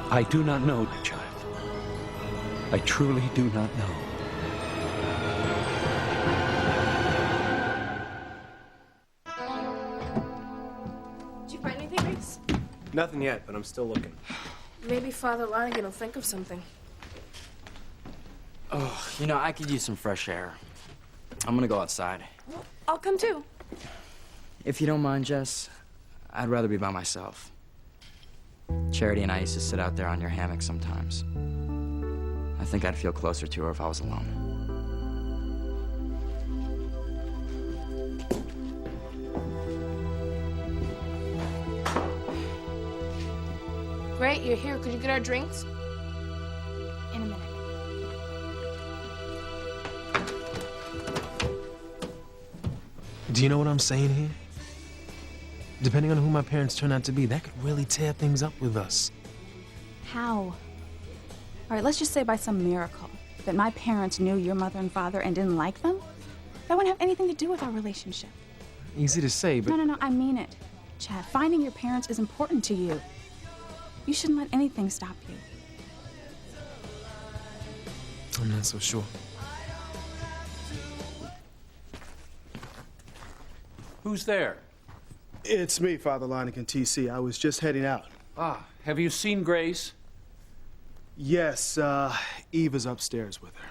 I do not know, child. I truly do not know. Did you find anything, Reese? Nothing yet, but I'm still looking. Maybe Father Lonigan will think of something. Oh, you know, I could use some fresh air. I'm gonna go outside. Well, I'll come too. If you don't mind, Jess, I'd rather be by myself. Charity and I used to sit out there on your hammock sometimes. I think I'd feel closer to her if I was alone. Great, you're here. Could you get our drinks? In a minute. Do you know what I'm saying here? Depending on who my parents turn out to be, that could really tear things up with us. How? All right, let's just say by some miracle that my parents knew your mother and father and didn't like them. That wouldn't have anything to do with our relationship. Easy to say, but... No, I mean it. Chad, finding your parents is important to you. You shouldn't let anything stop you. I'm not so sure. Who's there? It's me, Father Lonigan, TC. I was just heading out. Ah, have you seen Grace? Yes, Eva's upstairs with her.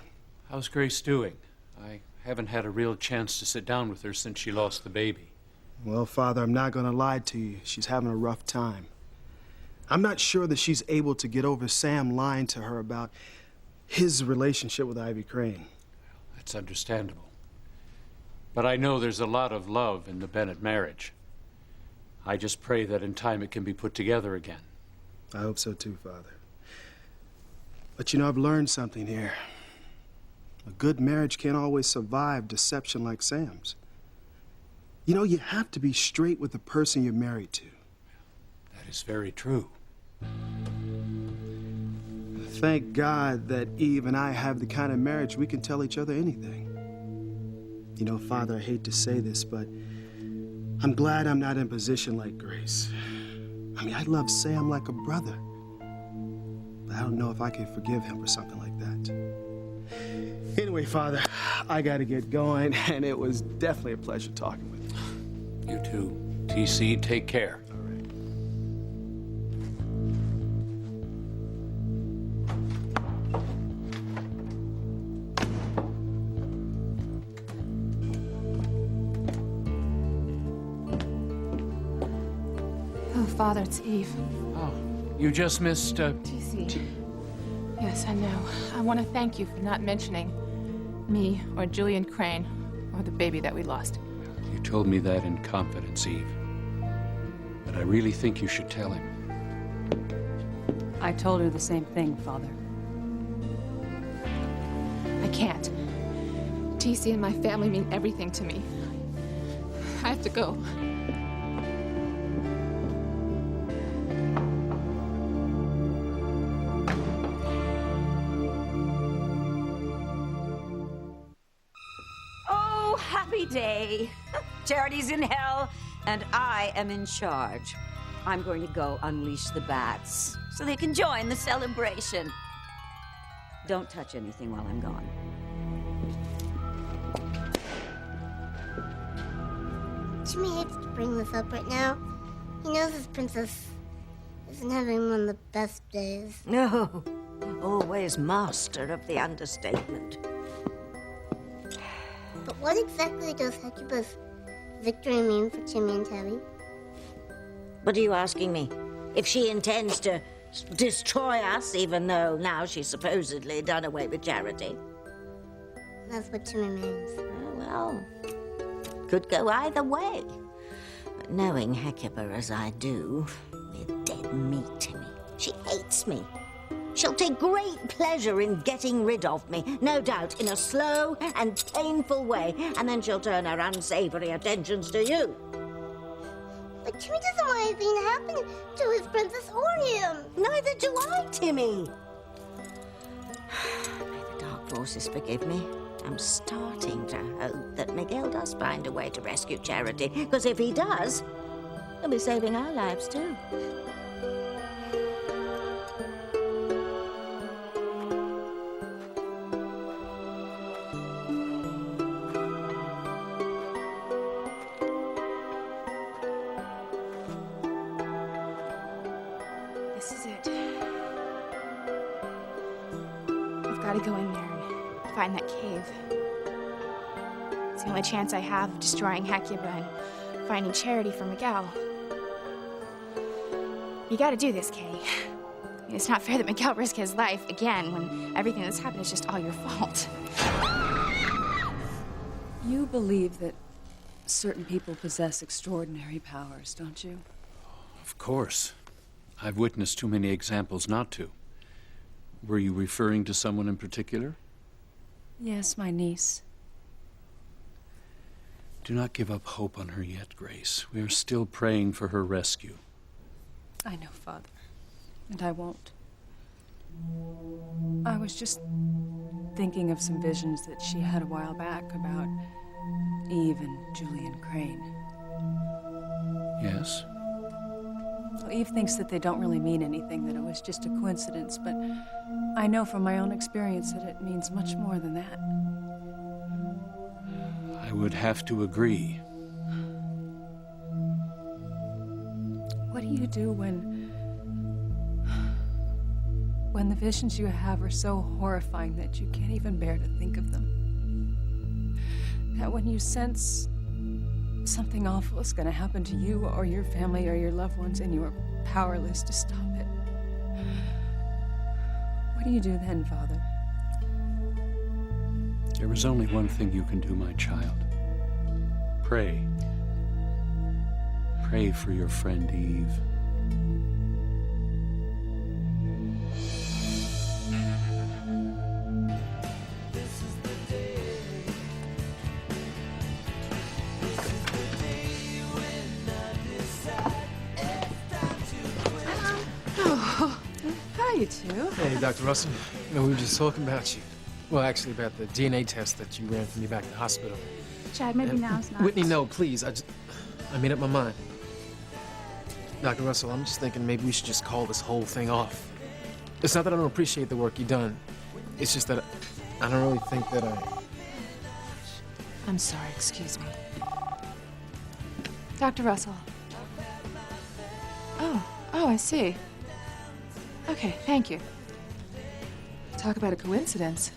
How's Grace doing? I haven't had a real chance to sit down with her since she lost the baby. Well, Father, I'm not gonna lie to you. She's having a rough time. I'm not sure that she's able to get over Sam lying to her about his relationship with Ivy Crane. That's understandable. But I know there's a lot of love in the Bennett marriage. I just pray that in time it can be put together again. I hope so too, Father. But you know, I've learned something here. A good marriage can't always survive deception like Sam's. You know, you have to be straight with the person you're married to. That is very true. Thank God that Eve and I have the kind of marriage we can tell each other anything. You know, Father, I hate to say this, but I'm glad I'm not in a position like Grace. I mean, I love Sam like a brother. But I don't know if I can forgive him for something like that. Anyway, Father, I gotta get going, and it was definitely a pleasure talking with you. You too. TC, take care. All right. Oh, Father, it's Eve. Oh, you just missed, TC. Yes, I know. I want to thank you for not mentioning me or Julian Crane or the baby that we lost. You told me that in confidence, Eve. But I really think you should tell him. I told her the same thing, Father. I can't. TC and my family mean everything to me. I have to go. Oh, happy day. Charity's in hell, and I am in charge. I'm going to go unleash the bats so they can join the celebration. Don't touch anything while I'm gone. Jimmy hates to bring this up right now. He knows his princess isn't having one of the best days. No, always master of the understatement. But what exactly does Hecuba's victory mean for Jimmy and Tabby? What are you asking me? If she intends to destroy us, even though now she's supposedly done away with Charity? That's what Jimmy means. Oh, well, could go either way. But knowing Hecuba as I do, we're dead meat to me. She hates me. She'll take great pleasure in getting rid of me, no doubt, in a slow and painful way, and then she'll turn her unsavory attentions to you. But Jimmy doesn't want anything to happen to his princess or him. Neither do I, Timmy. May the dark forces forgive me. I'm starting to hope that Miguel does find a way to rescue Charity, because if he does, he'll be saving our lives too. This is it. I've got to go in there and find that cave. It's the only chance I have of destroying Hecuba and finding Charity for Miguel. You gotta do this, Kay. I mean, it's not fair that Miguel risk his life again when everything that's happened is just all your fault. You believe that certain people possess extraordinary powers, don't you? Of course. I've witnessed too many examples not to. Were you referring to someone in particular? Yes, my niece. Do not give up hope on her yet, Grace. We are still praying for her rescue. I know, Father. And I won't. I was just thinking of some visions that she had a while back about Eve and Julian Crane. Yes? Well, Eve thinks that they don't really mean anything, that it was just a coincidence, but I know from my own experience that it means much more than that. I would have to agree. What do you do when the visions you have are so horrifying that you can't even bear to think of them? That when you sense something awful is going to happen to you or your family or your loved ones and you are powerless to stop it. What do you do then, Father? There is only one thing you can do, my child. Pray. Pray for your friend Eve. Oh, hi, you two. Hey, Dr. Russell. You know, we were just talking about you. Well, actually, about the DNA test that you ran for me back at the hospital. Chad, maybe now's not. Whitney, no, please. I made up my mind. Dr. Russell, I'm just thinking maybe we should just call this whole thing off. It's not that I don't appreciate the work you've done. It's just that I don't really think that I'm sorry, excuse me. Dr. Russell. Oh, I see. Okay, thank you. Talk about a coincidence.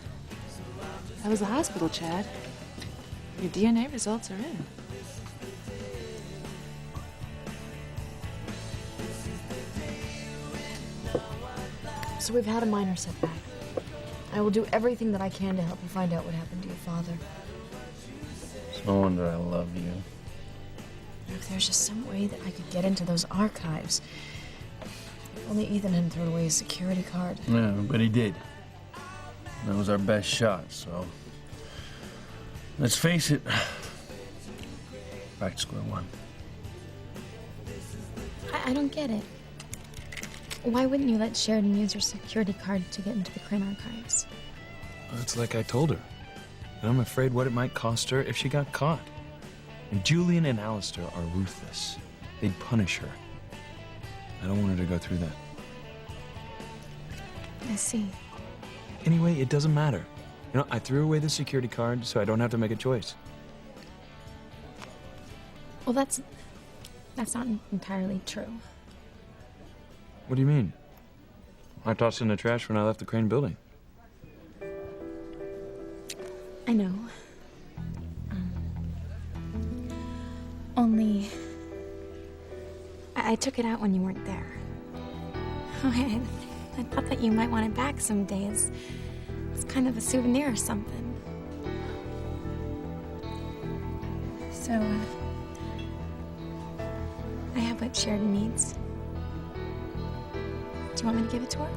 That was the hospital, Chad. Your DNA results are in. So we've had a minor setback. I will do everything that I can to help you find out what happened to your father. It's no wonder I love you. If there's just some way that I could get into those archives. If only Ethan hadn't thrown away his security card. Yeah, but he did. That was our best shot, so... Let's face it. Back to square one. I don't get it. Why wouldn't you let Sheridan use her security card to get into the Crane archives? it's like I told her. And I'm afraid what it might cost her if she got caught. And Julian and Alistair are ruthless. They'd punish her. I don't want her to go through that. I see. Anyway, it doesn't matter. You know, I threw away the security card so I don't have to make a choice. Well, that's not entirely true. What do you mean? I tossed it in the trash when I left the Crane building. I know. Only... I took it out when you weren't there. I thought that you might want it back someday. It's kind of a souvenir or something. So, I have what Sheridan needs. Do you want me to give it to her?